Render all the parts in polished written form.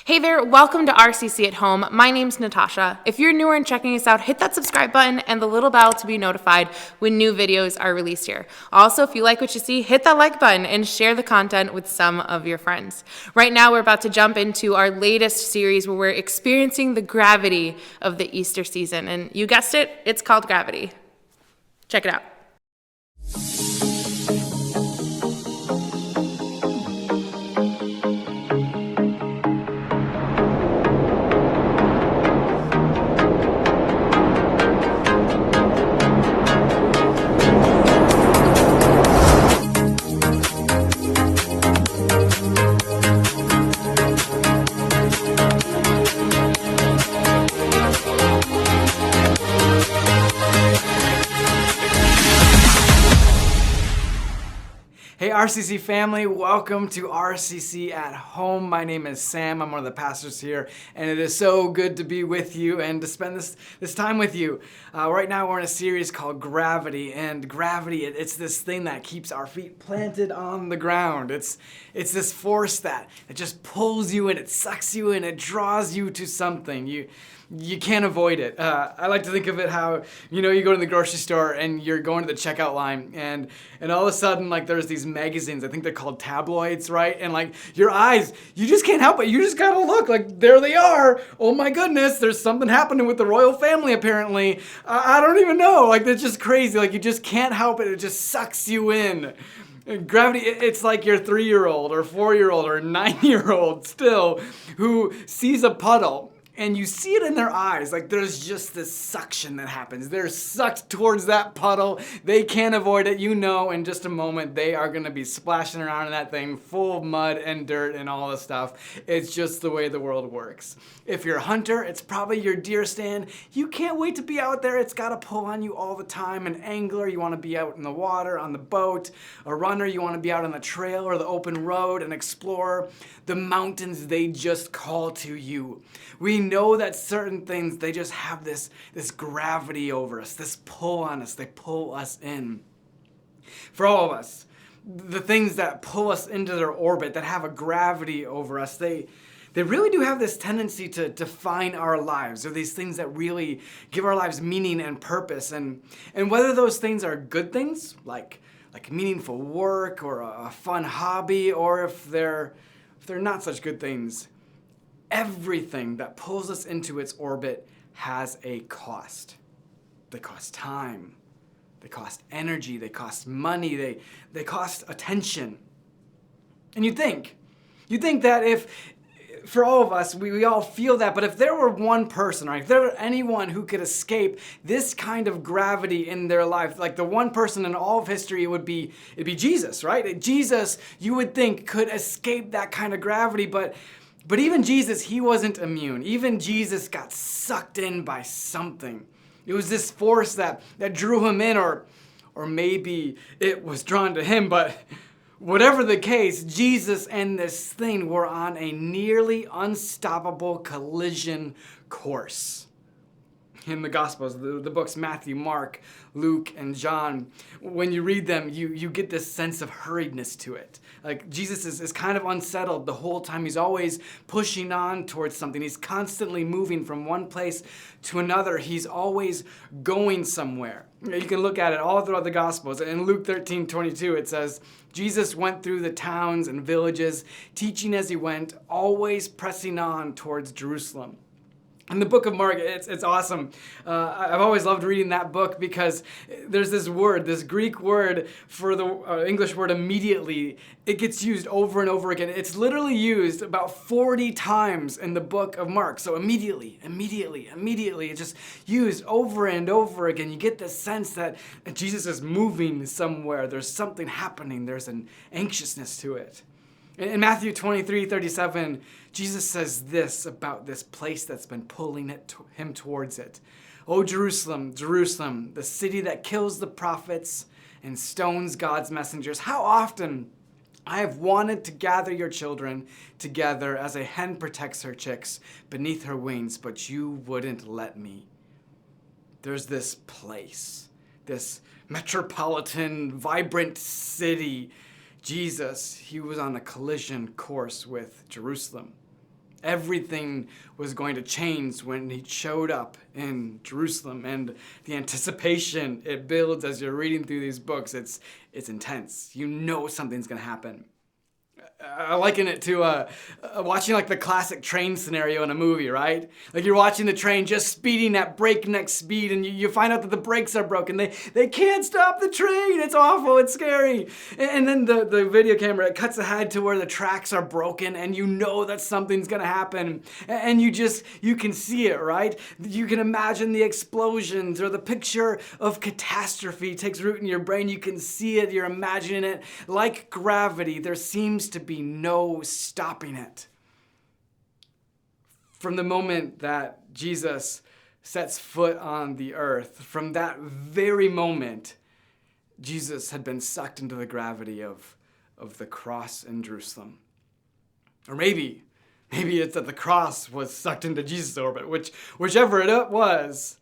Hey there, welcome to RCC at Home. My name's Natasha. If you're newer and checking us out, hit that subscribe button and the little bell to be notified when new videos are released here. Also, if you like what you see, hit that like button and share the content with some of your friends. Right now, we're about to jump into our latest series where we're experiencing the gravity of the Easter season. And you guessed it, it's called Gravity. Check it out. Hey RCC family, welcome to RCC at Home. My name is Sam, I'm one of the pastors here, and it is so good to be with you and to spend this time with you. Right now we're in a series called Gravity, and gravity, it's this thing that keeps our feet planted on the ground. It's this force that just pulls you in, it sucks you in, it draws you to something. You can't avoid it. I like to think of it how, you go to the grocery store and you're going to the checkout line and all of a sudden, there's these magazines, I think they're called tabloids, right? And your eyes, you just can't help it. You just gotta look, there they are. Oh my goodness, there's something happening with the royal family apparently. I don't even know, it's just crazy. You just can't help it. It just sucks you in. Gravity, it's like your 3-year-old or 4-year-old or 9-year-old still who sees a puddle. And you see it in their eyes, there's just this suction that happens. They're sucked towards that puddle. They can't avoid it. In just a moment, they are gonna be splashing around in that thing full of mud and dirt and all this stuff. It's just the way the world works. If you're a hunter, it's probably your deer stand. You can't wait to be out there. It's gotta pull on you all the time. An angler, you wanna be out in the water, on the boat. A runner, you wanna be out on the trail or the open road and explore. The mountains, they just call to you. We know that certain things, they just have this gravity over us, this pull on us, they pull us in. For all of us, the things that pull us into their orbit, that have a gravity over us, they really do have this tendency to define our lives. They're these things that really give our lives meaning and purpose. And whether those things are good things, like meaningful work or a fun hobby, or if they're not such good things, everything that pulls us into its orbit has a cost. They cost time, they cost energy, they cost money, they cost attention. And you'd think that if, for all of us, we all feel that, but if there were one person, right, if there were anyone who could escape this kind of gravity in their life, the one person in all of history, it'd be Jesus, right? Jesus, you would think, could escape that kind of gravity, but even Jesus, he wasn't immune. Even Jesus got sucked in by something. It was this force that drew him in, or maybe it was drawn to him, but whatever the case, Jesus and this thing were on a nearly unstoppable collision course. In the Gospels, the books Matthew, Mark, Luke, and John, when you read them, you get this sense of hurriedness to it. Jesus is kind of unsettled the whole time. He's always pushing on towards something. He's constantly moving from one place to another. He's always going somewhere. You can look at it all throughout the Gospels. In Luke 13:22, it says, Jesus went through the towns and villages, teaching as he went, always pressing on towards Jerusalem. In the book of Mark, it's awesome. I've always loved reading that book because there's this word, this Greek word for the English word immediately. It gets used over and over again. It's literally used about 40 times in the book of Mark. So immediately. It's just used over and over again. You get this sense that Jesus is moving somewhere. There's something happening. There's an anxiousness to it. In Matthew 23:37, Jesus says this about this place that's been pulling him towards it. "O Jerusalem, Jerusalem, the city that kills the prophets and stones God's messengers, how often I have wanted to gather your children together as a hen protects her chicks beneath her wings, but you wouldn't let me." There's this place, this metropolitan, vibrant city. Jesus, he was on a collision course with Jerusalem. Everything was going to change when he showed up in Jerusalem, and the anticipation it builds as you're reading through these books, it's intense. You know something's going to happen. I liken it to watching like the classic train scenario in a movie, right? Like you're watching the train just speeding at breakneck speed, and you find out that the brakes are broken. They can't stop the train. It's awful. It's scary. And then the video camera, it cuts ahead to where the tracks are broken, and you know that something's gonna happen. And you can see it, right? You can imagine the explosions, or the picture of catastrophe takes root in your brain. You can see it. You're imagining it. Like gravity, there seems to be no stopping it. From the moment that Jesus sets foot on the earth, from that very moment, Jesus had been sucked into the gravity of the cross in Jerusalem. Or maybe it's that the cross was sucked into Jesus' orbit, whichever it was,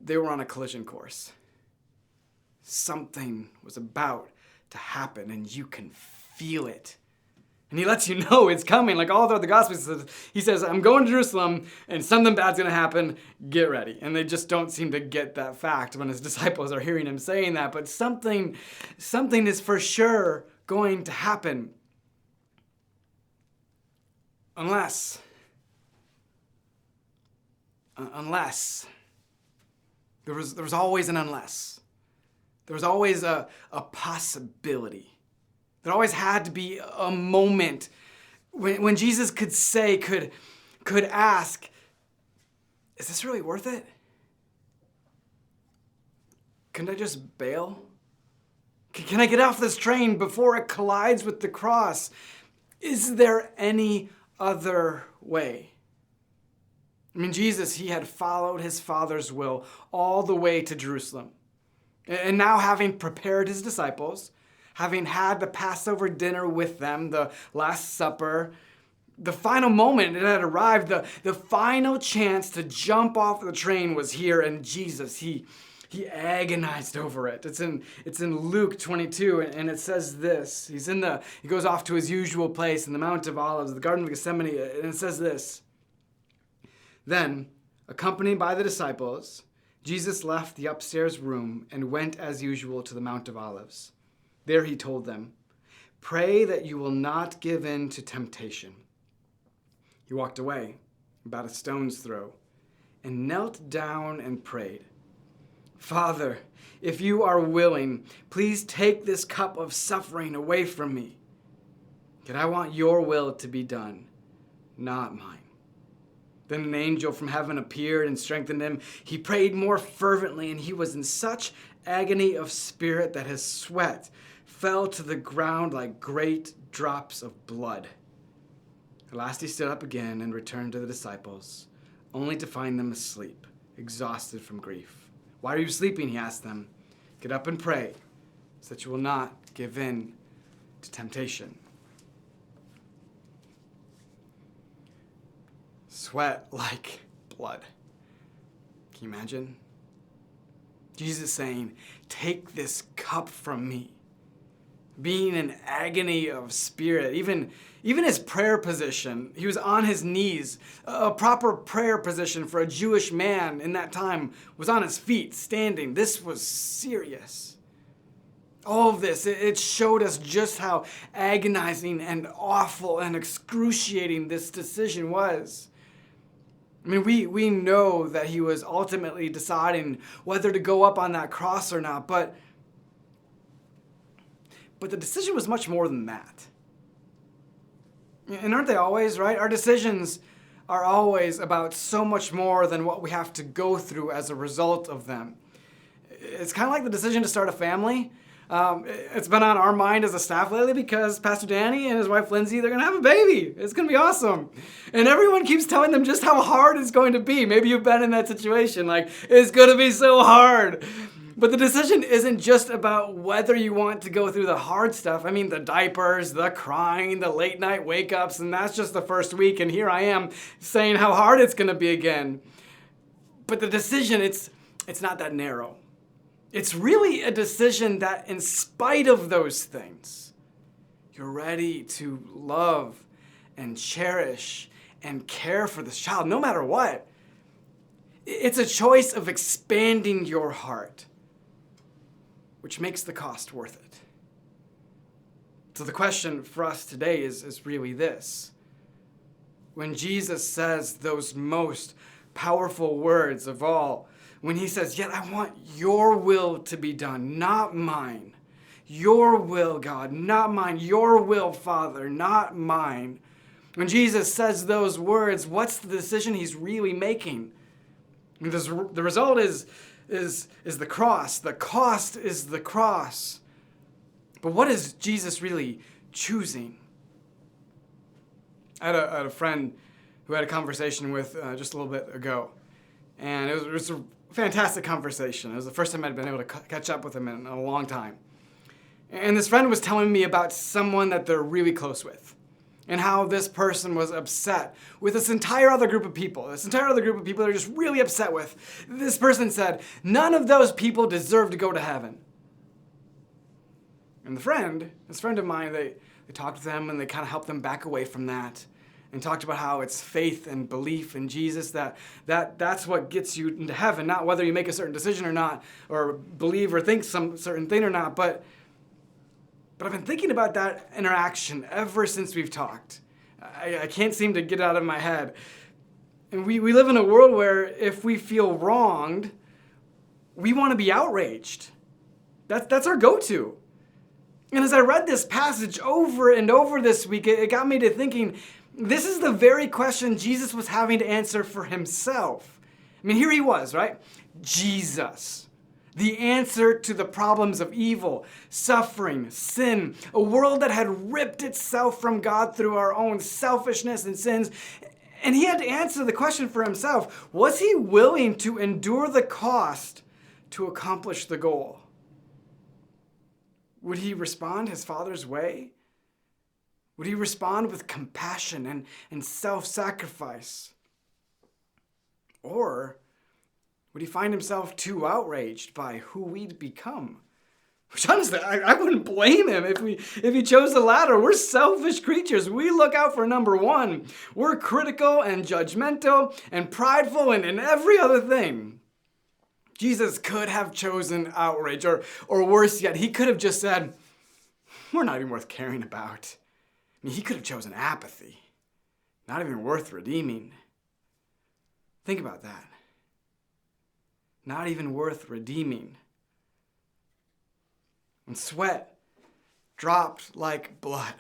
they were on a collision course. Something was about to happen, and you can feel it. And he lets you know it's coming. Like all throughout the Gospels, he says, I'm going to Jerusalem, and something bad's going to happen. Get ready. And they just don't seem to get that fact when his disciples are hearing him saying that. But something is for sure going to happen. Unless there was always an unless. There was always a possibility. There always had to be a moment when Jesus could say, could ask, is this really worth it? Can I just bail? Can I get off this train before it collides with the cross? Is there any other way? I mean, Jesus, he had followed his Father's will all the way to Jerusalem. And now, having prepared his disciples, having had the Passover dinner with them, the Last Supper, the final moment it had arrived, the final chance to jump off the train was here, and Jesus, he agonized over it. It's in Luke 22, and it says this. He goes off to his usual place in the Mount of Olives, the Garden of Gethsemane, and it says this. Then, accompanied by the disciples, Jesus left the upstairs room and went as usual to the Mount of Olives. There he told them, "Pray that you will not give in to temptation." He walked away, about a stone's throw, and knelt down and prayed, "Father, if you are willing, please take this cup of suffering away from me. Yet I want your will to be done, not mine." Then an angel from heaven appeared and strengthened him. He prayed more fervently, and he was in such agony of spirit that his sweat fell to the ground like great drops of blood. At last he stood up again and returned to the disciples, only to find them asleep, exhausted from grief. "Why are you sleeping?" he asked them. "Get up and pray, so that you will not give in to temptation." Sweat like blood. Can you imagine? Jesus saying, "Take this cup from me." Being in agony of spirit, even his prayer position, he was on his knees. A proper prayer position for a Jewish man in that time was on his feet, standing. This was serious. All of this, it showed us just how agonizing and awful and excruciating this decision was. I mean, we know that he was ultimately deciding whether to go up on that cross or not, but the decision was much more than that. And aren't they always, right? Our decisions are always about so much more than what we have to go through as a result of them. It's kind of like the decision to start a family. It's been on our mind as a staff lately because Pastor Danny and his wife Lindsay, they're going to have a baby. It's going to be awesome. And everyone keeps telling them just how hard it's going to be. Maybe you've been in that situation. Like, it's going to be so hard. But the decision isn't just about whether you want to go through the hard stuff. I mean, the diapers, the crying, the late night wake-ups, and that's just the first week. And here I am saying how hard it's going to be again. But the decision, it's not that narrow. It's really a decision that, in spite of those things, you're ready to love and cherish and care for this child, no matter what. It's a choice of expanding your heart, which makes the cost worth it. So the question for us today is really this. When Jesus says those most powerful words of all, when he says, "Yet I want your will to be done, not mine. Your will, God, not mine. Your will, Father, not mine." When Jesus says those words, what's the decision he's really making? The result is the cross. The cost is the cross. But what is Jesus really choosing? I had a friend who had a conversation with just a little bit ago. And it was a fantastic conversation. It was the first time I'd been able to catch up with him in a long time. And this friend was telling me about someone that they're really close with, and how this person was upset with this entire other group of people. This entire other group of people they're just really upset with. This person said, none of those people deserve to go to heaven. And this friend of mine, they talked to them and they kind of helped them back away from that and talked about how it's faith and belief in Jesus that's what gets you into heaven, not whether you make a certain decision or not, or believe or think some certain thing or not. But I've been thinking about that interaction ever since we've talked. I can't seem to get it out of my head. And we live in a world where if we feel wronged, we want to be outraged. That's our go-to. And as I read this passage over and over this week, it got me to thinking, this is the very question Jesus was having to answer for himself. I mean, here he was, right? Jesus, the answer to the problems of evil, suffering, sin, a world that had ripped itself from God through our own selfishness and sins. And he had to answer the question for himself. Was he willing to endure the cost to accomplish the goal? Would he respond his Father's way? Would he respond with compassion and self-sacrifice? Or would he find himself too outraged by who we'd become? Which honestly, I wouldn't blame him if he chose the latter. We're selfish creatures. We look out for number one. We're critical and judgmental and prideful and every other thing. Jesus could have chosen outrage, or worse yet, he could have just said, we're not even worth caring about. I mean, he could have chosen apathy, not even worth redeeming. Think about that. Not even worth redeeming. When sweat dropped like blood,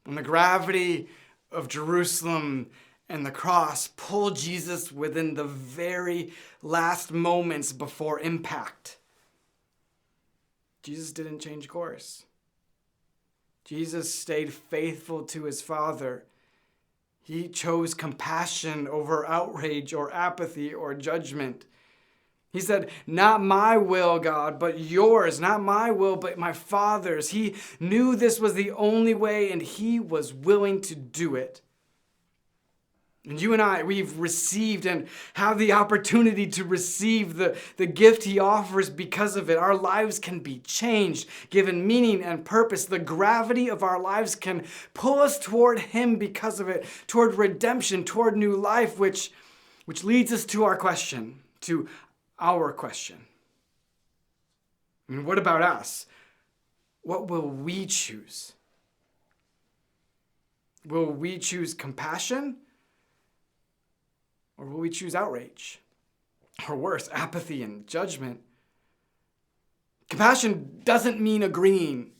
when the gravity of Jerusalem and the cross pulled Jesus within the very last moments before impact, Jesus didn't change course. Jesus stayed faithful to his Father. He chose compassion over outrage or apathy or judgment. He said, not my will, God, but yours. Not my will, but my Father's. He knew this was the only way, and he was willing to do it. And you and I, we've received and have the opportunity to receive the gift he offers because of it. Our lives can be changed, given meaning and purpose. The gravity of our lives can pull us toward him because of it, toward redemption, toward new life, which leads us to our question. I mean, what about us? What will we choose? Will we choose compassion? Or will we choose outrage? Or worse, apathy and judgment? Compassion doesn't mean agreeing.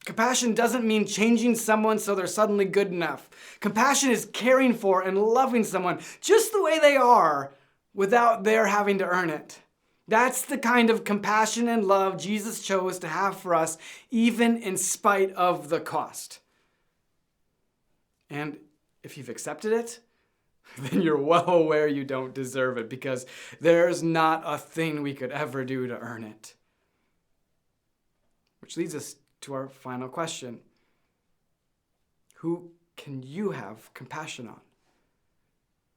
Compassion doesn't mean changing someone so they're suddenly good enough. Compassion is caring for and loving someone just the way they are without their having to earn it. That's the kind of compassion and love Jesus chose to have for us, even in spite of the cost. And if you've accepted it, then you're well aware you don't deserve it, because there's not a thing we could ever do to earn it. Which leads us to our final question. Who can you have compassion on?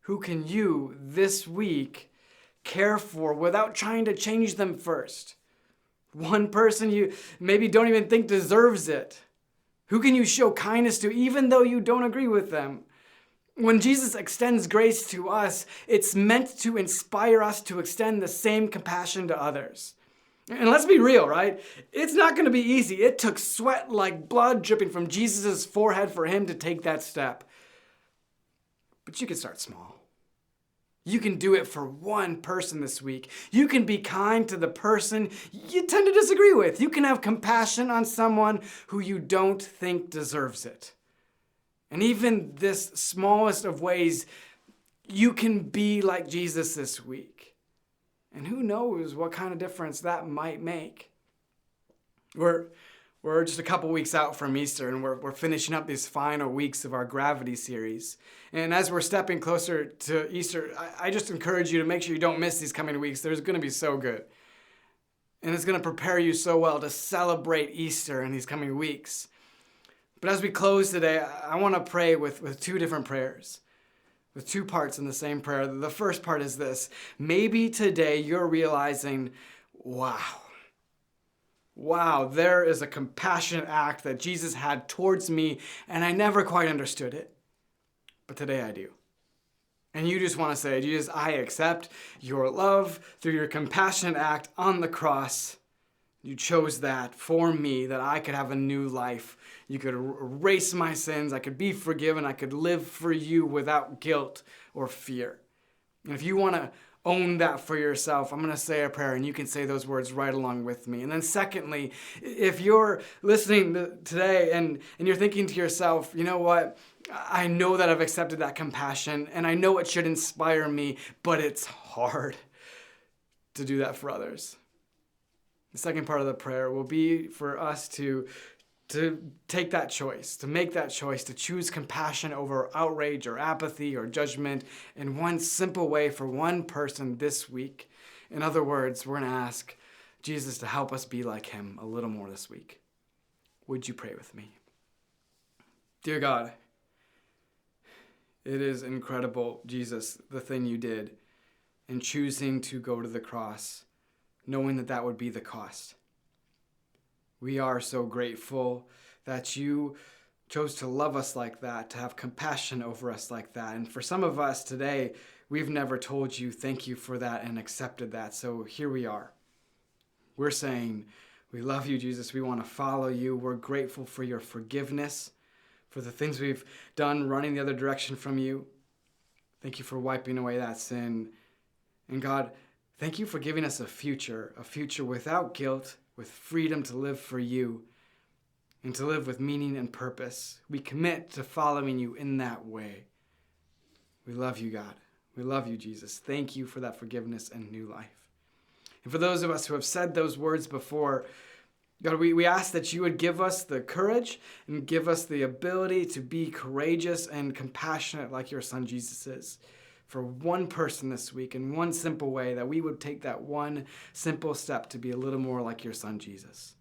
Who can you this week care for without trying to change them first? One person you maybe don't even think deserves it. Who can you show kindness to even though you don't agree with them? When Jesus extends grace to us, it's meant to inspire us to extend the same compassion to others. And let's be real, right? It's not going to be easy. It took sweat like blood dripping from Jesus' forehead for him to take that step. But you can start small. You can do it for one person this week. You can be kind to the person you tend to disagree with. You can have compassion on someone who you don't think deserves it. And even this smallest of ways, you can be like Jesus this week. And who knows what kind of difference that might make. We're just a couple weeks out from Easter, and we're finishing up these final weeks of our Gravity series. And as we're stepping closer to Easter, I just encourage you to make sure you don't miss these coming weeks. They're going to be so good. And it's going to prepare you so well to celebrate Easter in these coming weeks. But as we close today, I want to pray with two different prayers, with two parts in the same prayer. The first part is this. Maybe today you're realizing, wow, there is a compassionate act that Jesus had towards me, and I never quite understood it. But today I do. And you just want to say, Jesus, I accept your love through your compassionate act on the cross. You chose that for me, that I could have a new life. You could erase my sins. I could be forgiven. I could live for you without guilt or fear. And if you want to own that for yourself, I'm going to say a prayer, and you can say those words right along with me. And then secondly, if you're listening today and you're thinking to yourself, you know what? I know that I've accepted that compassion, and I know it should inspire me, but it's hard to do that for others. The second part of the prayer will be for us to take that choice, to make that choice, to choose compassion over outrage or apathy or judgment in one simple way for one person this week. In other words, we're going to ask Jesus to help us be like him a little more this week. Would you pray with me? Dear God, it is incredible, Jesus, the thing you did in choosing to go to the cross, knowing that that would be the cost. We are so grateful that you chose to love us like that, to have compassion over us like that. And for some of us today, we've never told you thank you for that and accepted that. So here we are. We're saying, we love you, Jesus. We want to follow you. We're grateful for your forgiveness, for the things we've done running the other direction from you. Thank you for wiping away that sin. And God, thank you for giving us a future without guilt, with freedom to live for you and to live with meaning and purpose. We commit to following you in that way. We love you, God. We love you, Jesus. Thank you for that forgiveness and new life. And for those of us who have said those words before, God, we ask that you would give us the courage and give us the ability to be courageous and compassionate like your son Jesus is. For one person this week in one simple way, that we would take that one simple step to be a little more like your son Jesus.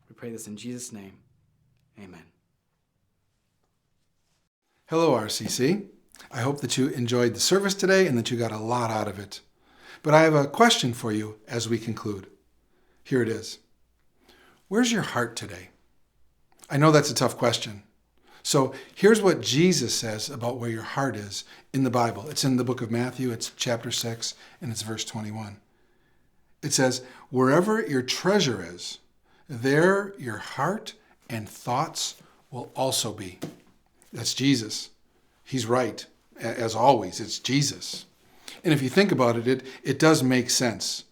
We pray this in Jesus' name. Amen. Hello, RCC. I hope that you enjoyed the service today and that you got a lot out of it. But I have a question for you as we conclude. Here it is. Where's your heart today? I know that's a tough question. So here's what Jesus says about where your heart is in the Bible. It's in the book of Matthew. It's chapter 6, and it's verse 21. It says, wherever your treasure is, there your heart and thoughts will also be. That's Jesus. He's right. As always, it's Jesus. And if you think about it, it does make sense.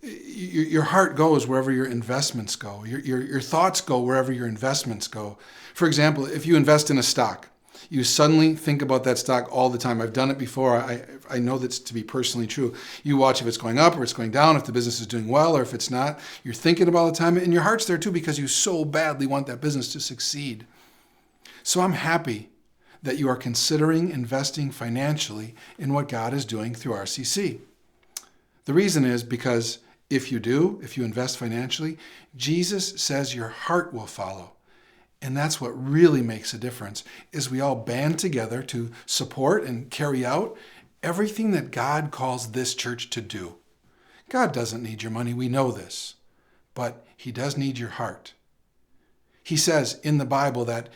Your heart goes wherever your investments go. Your thoughts go wherever your investments go. For example, if you invest in a stock, you suddenly think about that stock all the time. I've done it before. I know that's to be personally true. You watch if it's going up or it's going down, if the business is doing well or if it's not. You're thinking about it all the time, and your heart's there too because you so badly want that business to succeed. So I'm happy that you are considering investing financially in what God is doing through RCC. The reason is because if you invest financially, Jesus says your heart will follow. And that's what really makes a difference, is we all band together to support and carry out everything that God calls this church to do. God doesn't need your money, we know this, but he does need your heart. He says in the Bible that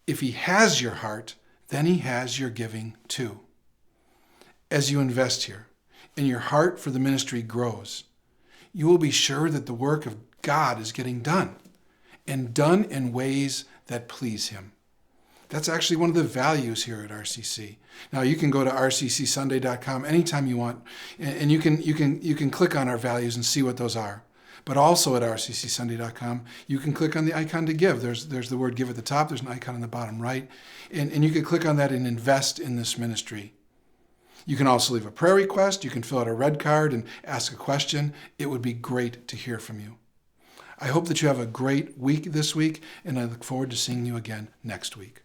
if he has your heart, then he has your giving too. As you invest here and your heart for the ministry grows, you will be sure that the work of God is getting done, and done in ways that please him. That's actually one of the values here at RCC. Now you can go to rccsunday.com anytime you want, and you can click on our values and see what those are. But also at rccsunday.com, you can click on the icon to give. There's the word give at the top. There's an icon on the bottom right, and you can click on that and invest in this ministry. You can also leave a prayer request. You can fill out a red card and ask a question. It would be great to hear from you. I hope that you have a great week this week, and I look forward to seeing you again next week.